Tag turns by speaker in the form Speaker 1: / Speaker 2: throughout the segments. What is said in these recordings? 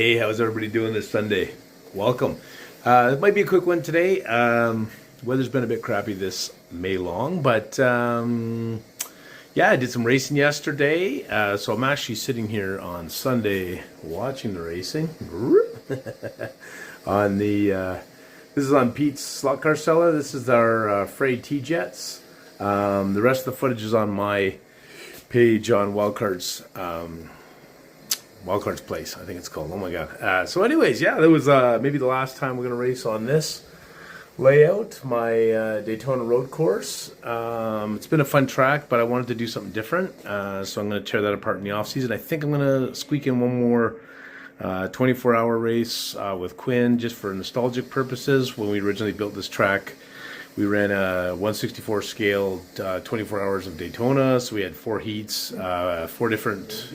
Speaker 1: Hey, how's everybody doing this Sunday? Welcome. It might be a quick one today. Weather's been a bit crappy this May long, but yeah, I did some racing yesterday. So I'm actually sitting here on Sunday watching the racing. On the this is on Pete's slot car cellar. This is our Frey T-Jets. The rest of the footage is on my page on Wildcards. Wildcards Place, I think it's called. Oh my god. So anyways, yeah, that was maybe the last time we're going to race on this layout, my Daytona road course. It's been a fun track, but I wanted to do something different. So I'm going to tear that apart in the off season. I think I'm going to squeak in one more 24-hour race with Quinn just for nostalgic purposes. When we originally built this track, we ran a 164 scale 24 hours of Daytona. So we had 4 heats, 4 different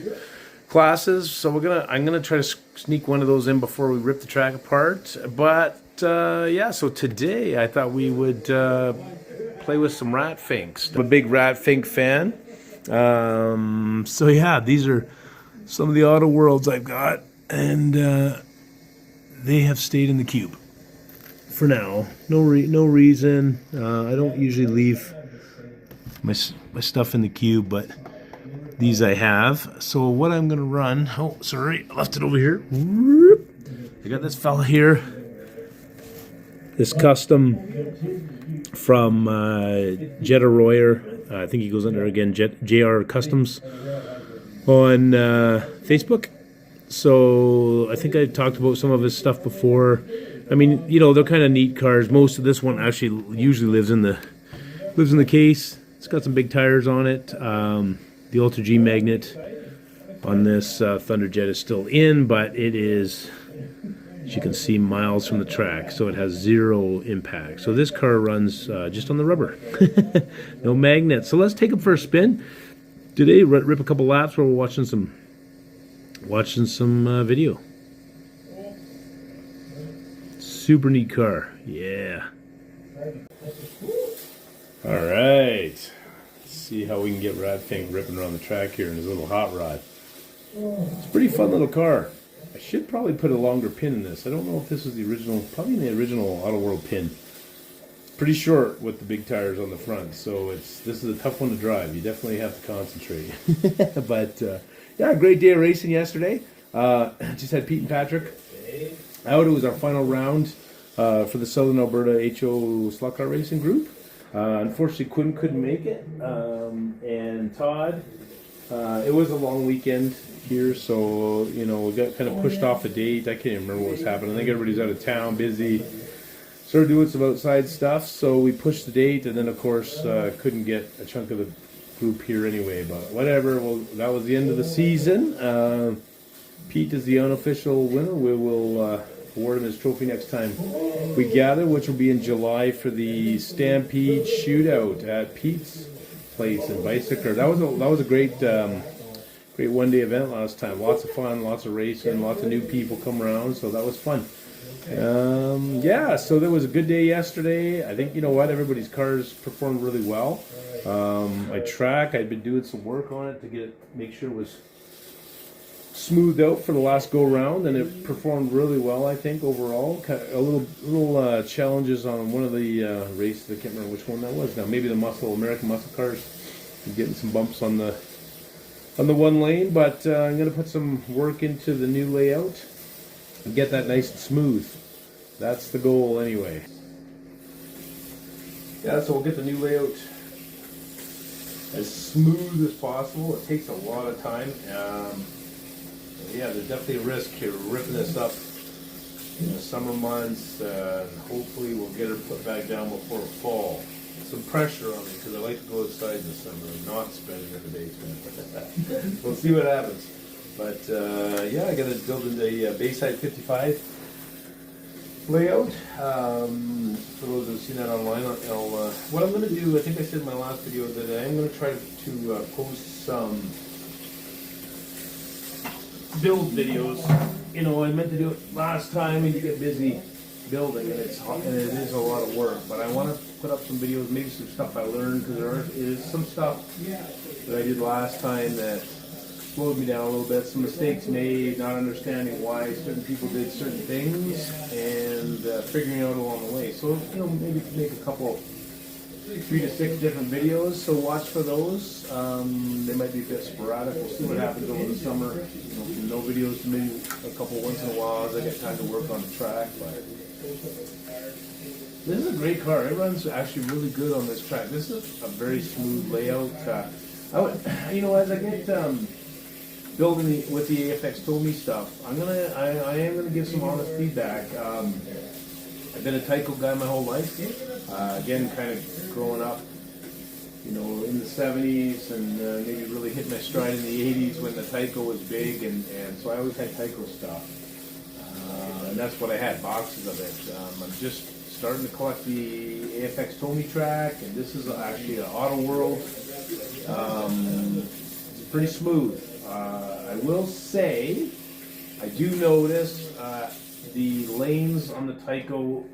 Speaker 1: classes. So I'm gonna try to sneak one of those in before we rip the track apart. But yeah, so today I thought we would play with some Rat Finks. I'm a big Rat Fink fan. So yeah, these are some of the auto worlds I've got, and they have stayed in the cube for now. No reason. I don't usually leave my stuff in the cube, but these I have. So what I'm going to run... Oh, sorry. I left it over here. I got this fella here. This custom from Jetta Royer. I think he goes under, again, JR Customs on Facebook. So I think I talked about some of his stuff before. I mean, you know, they're kind of neat cars. Most of this one actually usually lives in the case. It's got some big tires on it. The Ultra G magnet on this Thunderjet is still in, but it is, as you can see, miles from the track, so it has 0 impact. So this car runs just on the rubber. No magnet. So let's take it for a spin. Today, rip a couple laps while we're watching some video. Super neat car. Yeah. All right. See how we can get Rat Fink ripping around the track here in his little hot rod. It's a pretty fun little car. I should probably put a longer pin in this. I don't know if this is the original, probably the original Auto World pin. Pretty short with the big tires on the front, so this is a tough one to drive. You definitely have to concentrate. But yeah, great day of racing yesterday. Just had Pete and Patrick out. It was our final round for the Southern Alberta HO Slot Car Racing Group. Unfortunately, Quinn couldn't make it, and Todd. It was a long weekend here, so you know we got kind of pushed off the date. I can't even remember what was happening. I think everybody's out of town, busy, started doing some outside stuff, so we pushed the date, and then of course couldn't get a chunk of the group here anyway. But whatever. Well, that was the end of the season. Pete is the unofficial winner. We will award him his trophy next time we gather, which will be in July for the Stampede Shootout at Pete's place in Bicycler. That was a great one-day event last time. Lots of fun, lots of racing, lots of new people come around, so that was fun. Yeah, so there was a good day yesterday. I think, you know what, everybody's cars performed really well. My track, I'd been doing some work on it to make sure it was smoothed out for the last go round, and it performed really well, I think, overall. A little challenges on one of the races. I can't remember which one that was now. Maybe the American muscle cars. I'm getting some bumps on the one lane, but I'm going to put some work into the new layout and get that nice and smooth. That's the goal anyway. Yeah, so we'll get the new layout as smooth as possible. It takes a lot of time. Yeah, there's definitely a risk here ripping this up in the summer months, and hopefully we'll get her put back down before fall. Some pressure on me because I like to go outside in the summer and not spend it in the basement. We'll see what happens. But yeah, I got to build in the Bayside 55 layout. For those who've seen that online, what I'm going to do, I think I said in my last video that I am going to try to post some build videos. You know, I meant to do it last time and you get busy building, and it is a lot of work, but I want to put up some videos, maybe some stuff I learned, because there is some stuff that I did last time that slowed me down a little bit. Some mistakes made, not understanding why certain people did certain things, and figuring out along the way. So, you know, maybe make a couple, 3 to 6 different videos. So watch for those. They might be a bit sporadic. We'll see what happens over the summer. You know, from no videos to maybe a couple once in a while as I get time to work on the track. But this is a great car. It runs actually really good on this track. This is a very smooth layout. You know, as I get building with the AFX Tomy stuff, I am gonna give some honest feedback. I've been a Tyco guy my whole life. Again, kind of growing up, you know, in the 70s, and maybe really hit my stride in the 80s when the Tyco was big, and so I always had Tyco stuff, and that's what I had, boxes of it. I'm just starting to collect the AFX Tomy track, and this is actually an Auto World. It's pretty smooth. I will say, I do notice the lanes on the Tyco,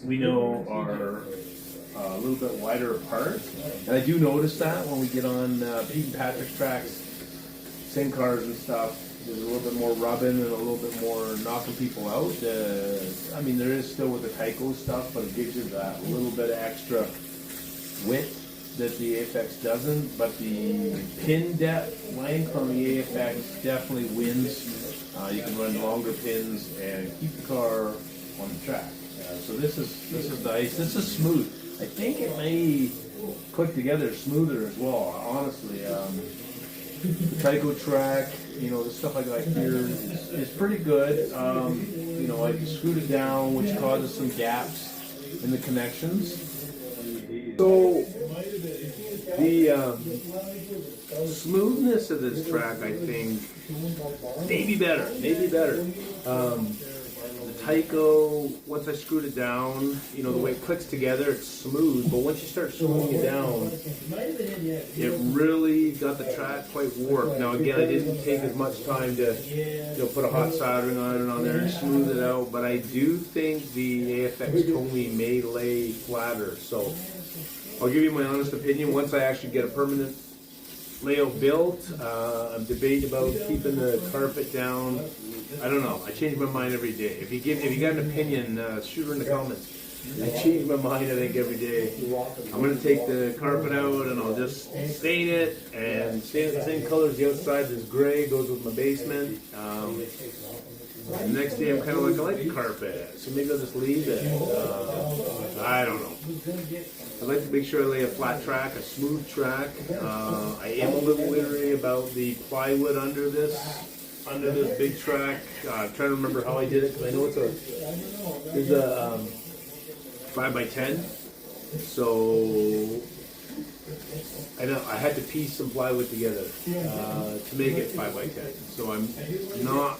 Speaker 1: we know, are a little bit wider apart, and I do notice that when we get on Pete and Patrick's tracks, same cars and stuff. There's a little bit more rubbing and a little bit more knocking people out. I mean, there is still with the Tyco stuff, but it gives you that little bit of extra width that the AFX doesn't. But the pin depth length on the AFX definitely wins. You can run longer pins and keep the car on the track. So this is nice. This is smooth. I think it may click together smoother as well. Honestly, the Tyco track, you know, the stuff I got here is pretty good. You know, I screwed it down, which causes some gaps in the connections. So the smoothness of this track, I think, maybe better. The Tyco, once I screwed it down, you know, the way it clicks together, it's smooth, but once you start slowing it down, it really got the track quite warped. Now again, I didn't take as much time to, you know, put a hot soldering iron on there and smooth it out, but I do think the AFX Tomy may lay flatter. So I'll give you my honest opinion. Once I actually get a permanent layout built, I'm debating about keeping the carpet down. I don't know. I change my mind every day. If you got an opinion, shoot her in the comments. I change my mind, I think, every day. I'm going to take the carpet out and I'll just stain it and stain it the same color as the outside. This gray goes with my basement. The next day I'm kind of like, I like the carpet, so maybe I'll just leave it. I don't know. I'd like to make sure I lay a flat track, a smooth track. I am a little leery about the plywood under this big track. I'm trying to remember how I did it, because I know there's a 5x10. So I know I had to piece some plywood together to make it 5x10. So I'm not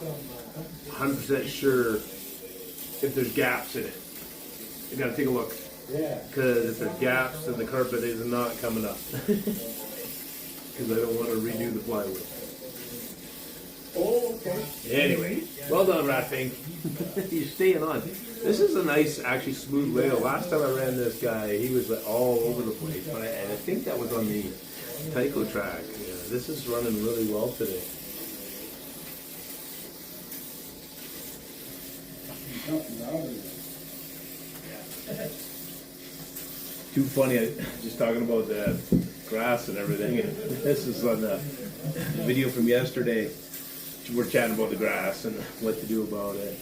Speaker 1: 100% sure if there's gaps in it. I gotta take a look, because if there's gaps, then the carpet is not coming up, because I don't want to redo the plywood.
Speaker 2: Oh, okay.
Speaker 1: Anyway, well done, Rat Fink. You're staying on. This is a nice, actually smooth layout. Last time I ran this guy, he was all over the place, but I think that was on the Tyco track. Yeah, this is running really well today. Too funny, just talking about the grass and everything. This is on the video from yesterday. We're chatting about the grass and what to do about it.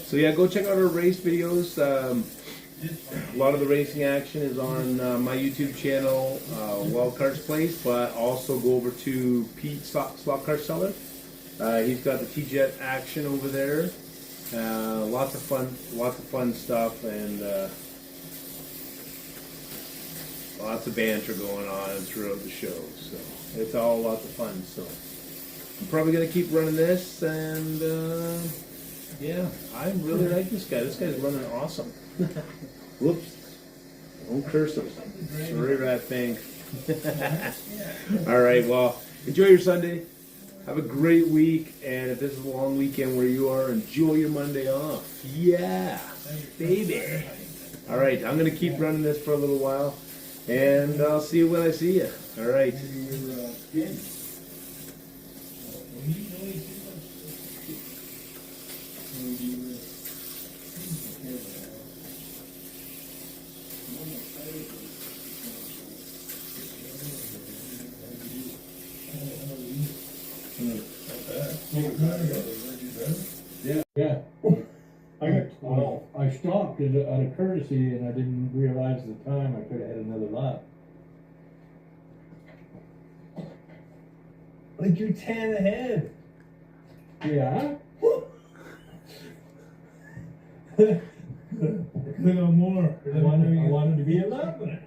Speaker 1: So yeah, go check out our race videos. A lot of the racing action is on my YouTube channel, Wildcards Place, but also go over to Pete Slot Car Cellar. He's got the T-Jet action over there. Lots of fun stuff, and lots of banter going on throughout the show. So it's all lots of fun. So I'm probably gonna keep running this, and yeah, I really like this guy. This guy's running awesome. Whoops! Don't curse him. Sorry, Rat Fink. All right. Well, enjoy your Sunday. Have a great week, and if this is a long weekend where you are, enjoy your Monday off. Yeah, baby. All right, I'm going to keep running this for a little while. And I'll see you when I see you. All right.
Speaker 2: Yeah. I stopped out of courtesy and I didn't realize the time. I could have had another lap.
Speaker 3: Like you're 10 ahead.
Speaker 2: Yeah?
Speaker 3: Could have more.
Speaker 2: I wanted to be 11.